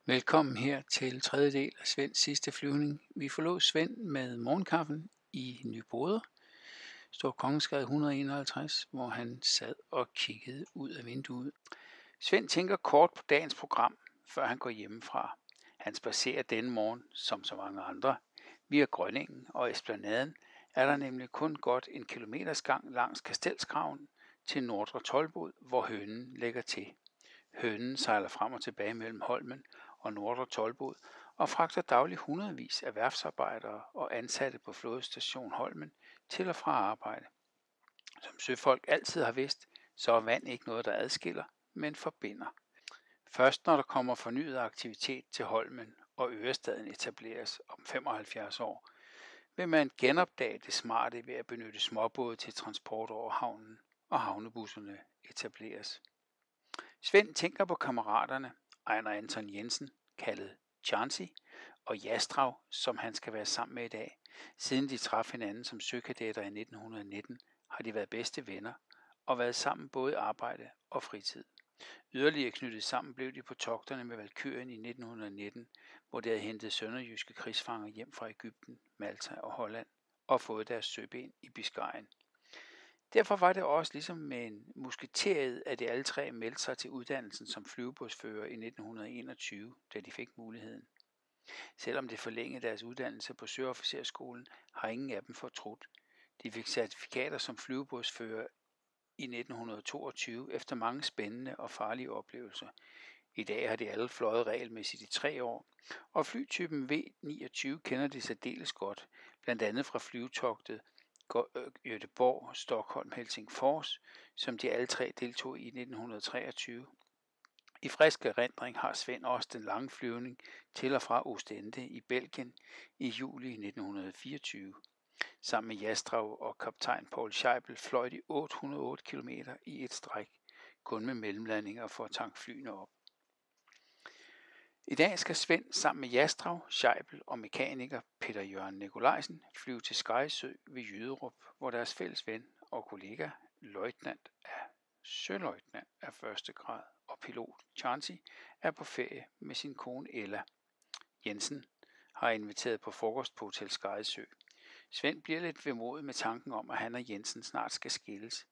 Velkommen her til tredje del af Svends sidste flyvning. Vi forlod Svend med morgenkaffen i Nyboder, Stor Kongensgade 151, hvor han sad og kiggede ud af vinduet. Svend tænker kort på dagens program, før han går hjemmefra. Han spacerer denne morgen, som så mange andre, via Grønningen og Esplanaden, er der nemlig kun godt en kilometers gang langs Kastelskraven til Nordre Toldbod, hvor hønen lægger til. Hønen sejler frem og tilbage mellem Holmen og Nordre Toldbod og fragter dagligt hundredvis af værftsarbejdere og ansatte på flådestation Holmen til og fra arbejde. Som søfolk altid har vidst, så er vand ikke noget, der adskiller, men forbinder. Først når der kommer fornyet aktivitet til Holmen og Ørestaden etableres om 75 år, vil man genopdage det smarte ved at benytte småbåde til transport over havnen, og havnebusserne etableres. Svend tænker på kammeraterne, Ejner Anton Jensen, kaldet Chancy, og Jastrav, som han skal være sammen med i dag. Siden de traf hinanden som søkadetter i 1919, har de været bedste venner og været sammen både i arbejde og fritid. Yderligere knyttet sammen blev de på togterne med Valkyrien i 1919, hvor de havde hentet sønderjyske krigsfanger hjem fra Egypten, Malta og Holland og fået deres søben i Biscayen. Derfor var det også ligesom med en musketeriet, at de alle tre meldte sig til uddannelsen som flyvebådsfører i 1921, da de fik muligheden. Selvom de forlængede deres uddannelse på Søofficersskolen, har ingen af dem fortrudt. De fik certifikater som flyvebådsfører i 1922 efter mange spændende og farlige oplevelser. I dag har de alle fløjet regelmæssigt i 3 år, og flytypen V-29 kender de særdeles godt, blandt andet fra flyvetogtet Göteborg, Stockholm, Helsingfors, som de alle tre deltog i 1923. I frisk erindring har Svend også den lange flyvning til og fra Ostende i Belgien i juli 1924. Sammen med Jastrav og kaptajn Paul Scheibel fløj de 808 km i et stræk, kun med mellemlandinger for at tanke flyene op. I dag skal Svend sammen med Jastrav, Scheibel og mekaniker Peter Jørgen Nikolajsen flyve til Skejesø ved Jyderup, hvor deres fælles ven og kollega, søløjtnant af første grad og pilot Chancy, er på ferie med sin kone Ella. Jensen har inviteret på frokost på Hotel Skejesø. Svend bliver lidt vemodig med tanken om, at han og Jensen snart skal skilles.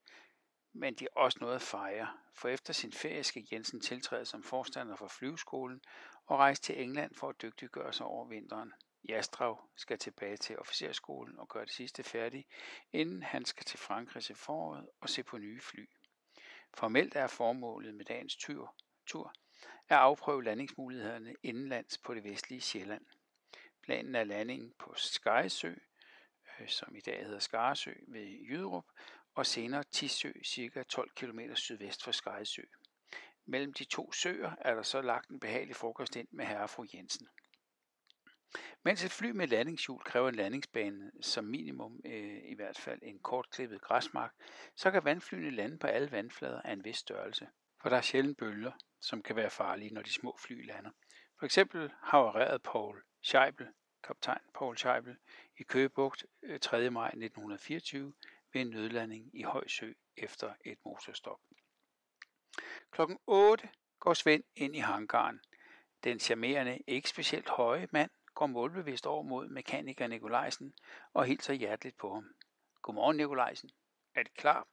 Men de er også noget at fejre, for efter sin ferie skal Jensen tiltræde som forstander for flyveskolen og rejse til England for at dygtiggøre sig over vinteren. Jastrav skal tilbage til officerskolen og gøre det sidste færdigt, inden han skal til Frankrig til foråret og se på nye fly. Formelt er formålet med dagens tur at afprøve landingsmulighederne indenlands på det vestlige Sjælland. Planen er landingen på Skejesø, som i dag hedder Skaresø ved Jyderup, og senere Tissø, ca. 12 km sydvest for Skejesø. Mellem de to søer er der så lagt en behagelig frokost ind med herre og fru Jensen. Mens et fly med landingshjul kræver en landingsbane som minimum i hvert fald en kortklippet græsmark, så kan vandflyene lande på alle vandflader af en vis størrelse, for der er sjældent bølger, som kan være farlige, når de små fly lander. For eksempel havarerede kaptajn Paul Scheibel i Køge Bugt 3. maj 1924 ved en nødlanding i Høj Sø efter et motorstop. Klokken 8 går Svend ind i hangaren. Den charmerende, ikke specielt høje mand går målbevidst over mod mekaniker Nikolajsen og hilser hjerteligt på ham. Godmorgen, Nikolajsen. Er det klar?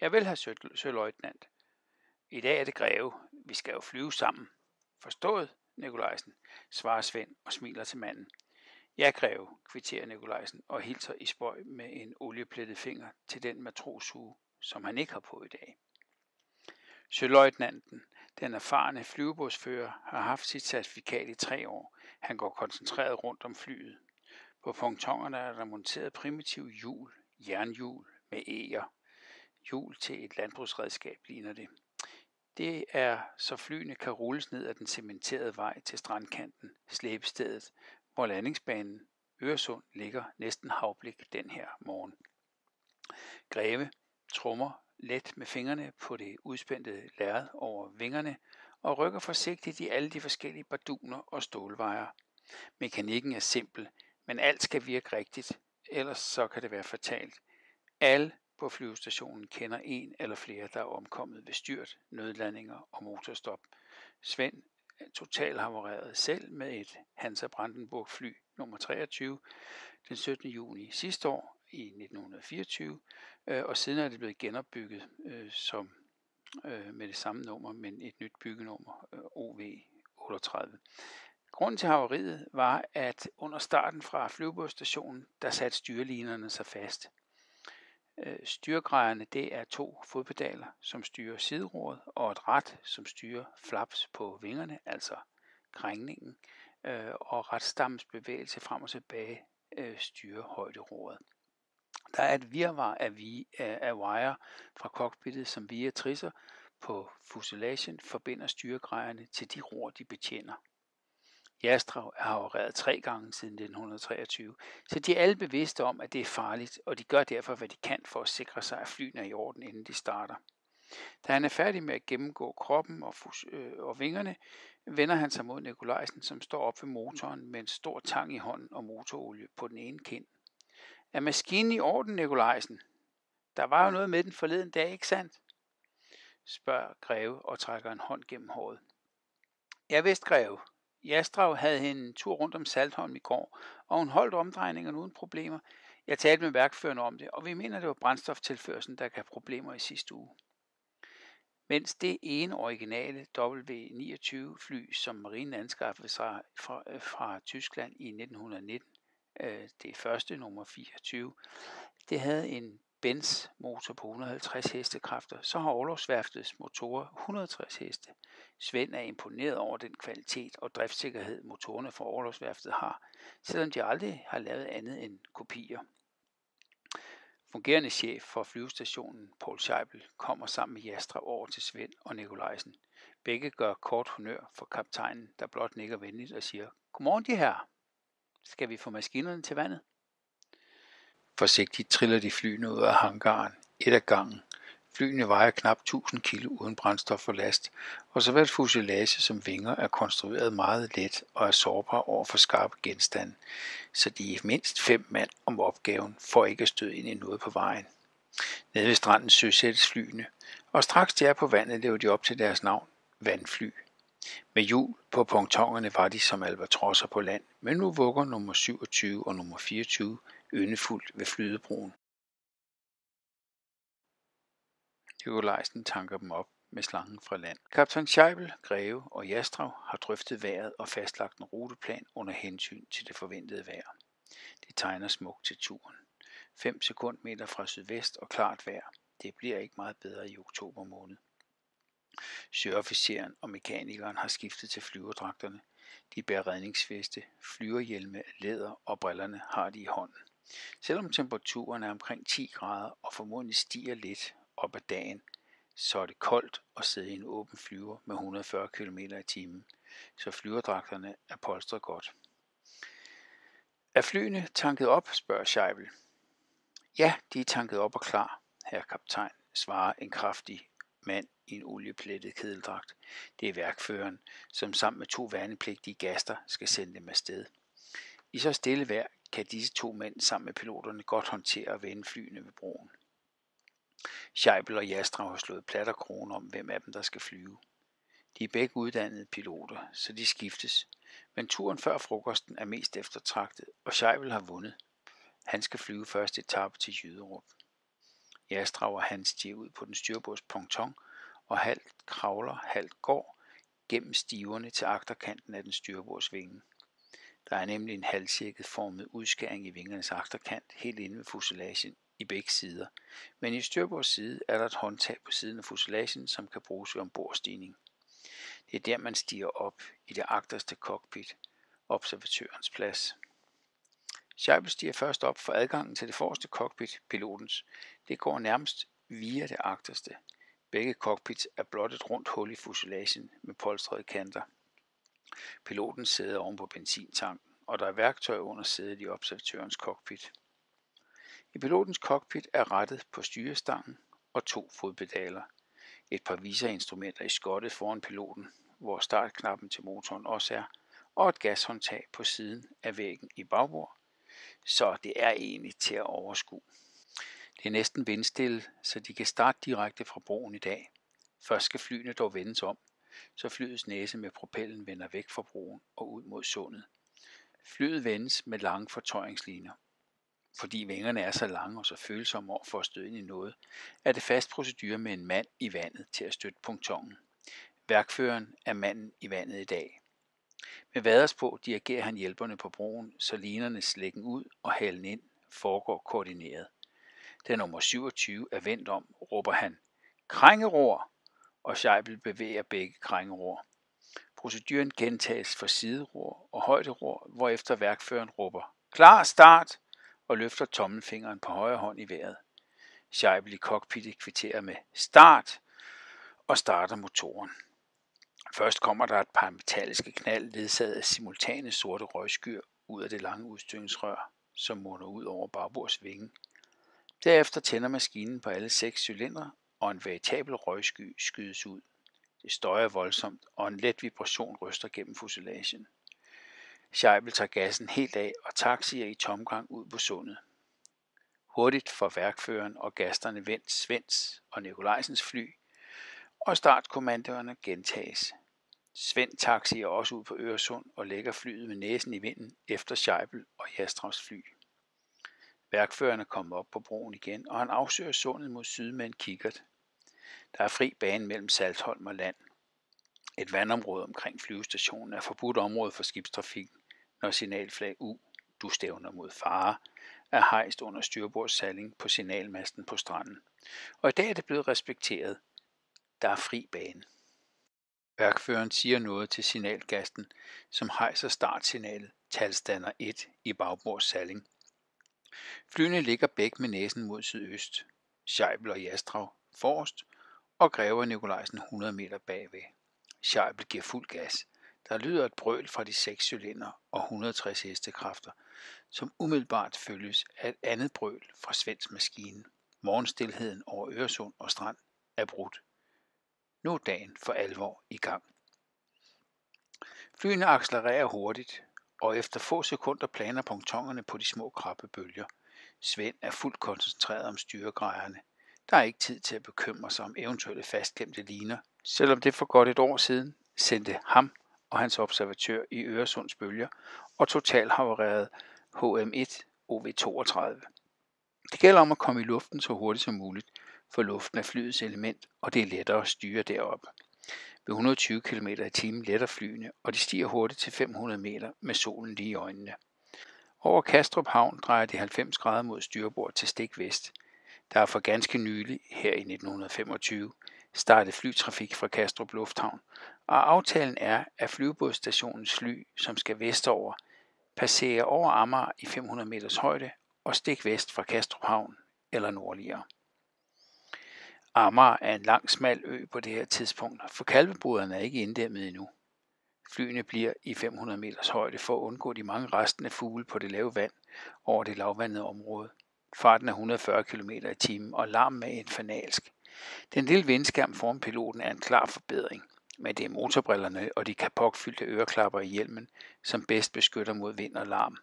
Jeg vil have søløjtnant. I dag er det greve. Vi skal jo flyve sammen. Forstået, Nikolajsen, svarer Svend og smiler til manden. Ja, greve, kvitterer Nikolajsen og hilser i spøg med en olieplettet finger til den matroshue, som han ikke har på i dag. Søløjtnanten, den erfarne flyvebådsfører, har haft sit certifikat i 3 år. Han går koncentreret rundt om flyet. På pontonerne er der monteret primitive hjul, jernhjul med eger. Hjul til et landbrugsredskab ligner det. Det er, så flyene kan rulles ned ad den cementerede vej til strandkanten, slæbestedet, hvor landingsbanen Øresund ligger næsten havblik den her morgen. Greve trommer let med fingrene på det udspændte lærred over vingerne og rykker forsigtigt i alle de forskellige barduner og stålvejer. Mekanikken er simpel, men alt skal virke rigtigt, ellers så kan det være fatalt. Alle på flyvestationen kender en eller flere, der er omkommet ved styrt, nødlandinger og motorstop. Svend totalhavarerede selv med et Hansa Brandenburg fly nummer 23 den 17. juni sidste år i 1924, og siden er det blevet genopbygget med det samme nummer, men et nyt byggenummer, OV38. Grunden til havariet var, at under starten fra flyvebådsstationen, der satte styrelinerne sig fast. Styregrejerne, det er 2 fodpedaler, som styrer sideroret, og et rat, som styrer flaps på vingerne, altså krængningen, og ratstammens bevægelse frem og tilbage styrer højderoret. Der er et virvar af wire fra cockpittet, som via trisser på fuselagen forbinder styregrejerne til de ror, de betjener. Jastrov er havareret 3 gange siden 1923, så de er alle bevidste om, at det er farligt, og de gør derfor, hvad de kan for at sikre sig, at flyene er i orden, inden de starter. Da han er færdig med at gennemgå kroppen og vingerne, vender han sig mod Nikolajsen, som står op ved motoren med en stor tang i hånden og motorolie på den ene kind. Er maskinen i orden, Nikolajsen? Der var jo noget med den forleden dag, ikke sandt? Spørger Greve og trækker en hånd gennem håret. Ja vist, Greve. Jastrov havde en tur rundt om Saltholm i går, og hun holdt omdrejningerne uden problemer. Jeg talte med værkføreren om det, og vi mener, det var brændstoftilførslen, der gav problemer i sidste uge. Mens det ene originale W-29 fly, som marinen anskaffede sig fra Tyskland i 1919, det første nummer 24, det havde en Benz motor på 150 hestekræfter, så har orlogsværftets motorer 160 heste. Svend er imponeret over den kvalitet og driftssikkerhed, motorerne fra orlogsværftet har, selvom de aldrig har lavet andet end kopier. Fungerende chef for flyvestationen, Paul Scheibel, kommer sammen med Jastrov over til Svend og Nikolajsen. Begge gør kort honør for kaptajnen, der blot nikker venligt og siger, Godmorgen de herrer. Skal vi få maskinerne til vandet? Forsigtigt triller de flyene ud af hangaren, et af gangen. Flyene vejer knap 1000 kilo uden brændstof og last, og såvel fuselage som vinger er konstrueret meget let og er sårbare over for skarpe genstande, så de er mindst 5 mand om opgaven for ikke at støde ind i noget på vejen. Nede ved stranden søsættes flyene, og straks de er på vandet lever de op til deres navn, vandfly. Med hjul på pontonerne var de som albatrosser på land, men nu vugger nummer 27 og nummer 24 yndefuldt ved flydebroen. Nikolajsen tanker dem op med slangen fra land. Kaptajn Scheibel, Greve og Jastrov har drøftet vejret og fastlagt en ruteplan under hensyn til det forventede vejr. Det tegner smukt til turen. 5 sekundmeter fra sydvest og klart vejr. Det bliver ikke meget bedre i oktober måned. Søofficeren og mekanikeren har skiftet til flyverdragterne. De bærer redningsveste, flyverhjelme, læder og brillerne har de i hånden. Selvom temperaturen er omkring 10 grader og formodentlig stiger lidt op ad dagen, så er det koldt at sidde i en åben flyver med 140 km i timen, så flyverdragterne er polstret godt. Er flyene tanket op, spørger Scheibel. Ja, de er tanket op og klar, herre kaptajn, svarer en kraftig mand i en olieplettet kedeldragt. Det er værkføreren, som sammen med 2 værnepligtige gaster skal sende dem afsted. I så stille vejr kan disse 2 mænd sammen med piloterne godt håndtere at vende flyene ved broen. Scheibel og Jastrov har slået plat og krone om, hvem af dem der skal flyve. De er begge uddannede piloter, så de skiftes. Men turen før frokosten er mest eftertragtet, og Scheibel har vundet. Han skal flyve første etape til Jyderup. Jastrov og han stiger ud på den styrbords ponton og halvt kravler, halvt går gennem stiverne til agterkanten af den styrbordsvinge. Der er nemlig en halvcirket formet udskæring i vingernes agterkant helt inde ved fuselagen i begge sider, men i styrbords side er der et håndtag på siden af fuselagen, som kan bruges ved ombordstigning. Det er der, man stiger op i det agterste cockpit, observatørens plads. Scheibel stiger først op for adgangen til det forreste cockpit, pilotens. Det går nærmest via det agterste. Begge cockpits er blot et rundt hul i fuselagen med polstrede kanter. Piloten sidder oven på benzintanken, og der er værktøj under sædet i observatørens cockpit. I pilotens cockpit er rattet på styrestangen og 2 fodpedaler. Et par viserinstrumenter i skottet foran piloten, hvor startknappen til motoren også er, og et gashåndtag på siden af væggen i bagbord, så det er egentlig til at overskue. Det er næsten vindstille, så de kan starte direkte fra broen i dag. Først skal flyene dog vendes om. så flyets næse med propellen vender væk fra broen og ud mod sundet. Flyet vendes med lange fortøjningsliner. Fordi vingerne er så lange og så følsomme over for at støde ind i noget, er det fast procedure med en mand i vandet til at støtte pontonen. Værkføreren er manden i vandet i dag. Med vaders på dirigerer han hjælperne på broen, så linernes læggen ud og halen ind foregår koordineret. Da nummer 27 er vendt om, råber han, krængeror, og Scheibel bevæger begge krængeror. Proceduren gentages for sideror og højderor, hvorefter værkføreren råber, klar start, og løfter tommelfingeren på højre hånd i vejret. Scheibel i cockpittet kvitterer med start og starter motoren. Først kommer der et par metalliske knald ledsaget af simultane sorte røgskyer ud af det lange udstødningsrør, som munder ud over bagbords vinge. Derefter tænder maskinen på alle 6 cylindre, og en veritabel røgsky skydes ud. Det støjer voldsomt, og en let vibration ryster gennem fuselagen. Scheibel tager gassen helt af og taxier i tomgang ud på sundet. Hurtigt får værkføreren og gasterne vendt Svends og Nikolajsens fly, og startkommandoerne gentages. Svend taxier også ud på Øresund og lægger flyet med næsen i vinden efter Scheibel og Jastravs fly. Værkføreren er kommet op på broen igen, og han afsøger sundet mod syd med en kikkert. Der er fri bane mellem Saltholm og land. Et vandområde omkring flyvestationen er forbudt område for skibstrafikken, når signalflag U, du stævner mod fare, er hejst under styrbordssejling på signalmasten på stranden. Og i dag er det blevet respekteret. Der er fri bane. Værkføreren siger noget til signalgasten, som hejser startsignalet talstander 1 i bagbordssaling. Flyene ligger begge med næsen mod sydøst. Scheibel og Jastrav forrest, og Greve og Nikolajsen 100 meter bagved. Scheibel giver fuld gas. Der lyder et brøl fra de 6 cylinder og 160 hestekræfter, som umiddelbart følges af et andet brøl fra Svends maskine. Morgenstilheden over Øresund og strand er brudt. Nu er dagen for alvor i gang. Flyene accelererer hurtigt, og efter få sekunder planer pontonerne på de små krabbebølger. Svend er fuldt koncentreret om styregrejerne. Der er ikke tid til at bekymre sig om eventuelle fastklemte liner, selvom det for godt et år siden sendte ham og hans observatør i Øresunds bølger og totalhavererede HM1 OV32. Det gælder om at komme i luften så hurtigt som muligt, for luften er flyets element, og det er lettere at styre derop. Ved 120 km i timen letter flyene, og de stiger hurtigt til 500 meter med solen lige i øjnene. Over Kastrup Havn drejer de 90 grader mod styrbord til stik vest. Der er for ganske nylig, her i 1925, startet flytrafik fra Kastrup Lufthavn, og aftalen er, at flyvebådsstationens fly, som skal vestover, passerer over Amager i 500 meters højde og stik vest fra Kastrup Havn eller nordligere. Amager er en lang, smal ø på det her tidspunkt, for kalveboderne er ikke inddæmmet endnu. Flyene bliver i 500 meters højde for at undgå de mange restende fugle på det lave vand over det lavvandede område. Farten er 140 km i timen, og larmen er infernalsk. Den lille vindskærm foran piloten er en klar forbedring, men det er motorbrillerne og de kapokfyldte øreklapper i hjelmen, som bedst beskytter mod vind og larm.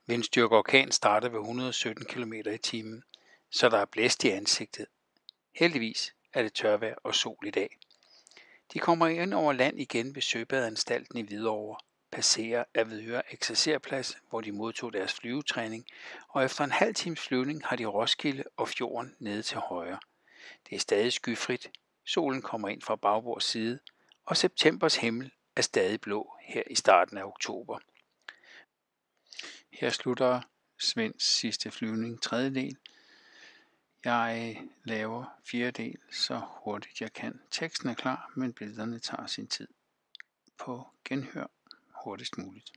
Vindstyrke orkan starter ved 117 km i timen, så der er blæst i ansigtet. Heldigvis er det tørvejr og sol i dag. De kommer ind over land igen ved Søbadeanstalten i Hvidovre, passerer Avedøre Eksercerplads, hvor de modtog deres flyvetræning, og efter en halv times flyvning har de Roskilde og fjorden nede til højre. Det er stadig skyfrit, solen kommer ind fra bagbords side, og septembers himmel er stadig blå her i starten af oktober. Her slutter Svends sidste flyvning, 3. del. Jeg laver 4. del så hurtigt jeg kan. Teksten er klar, men billederne tager sin tid. På genhør hurtigst muligt.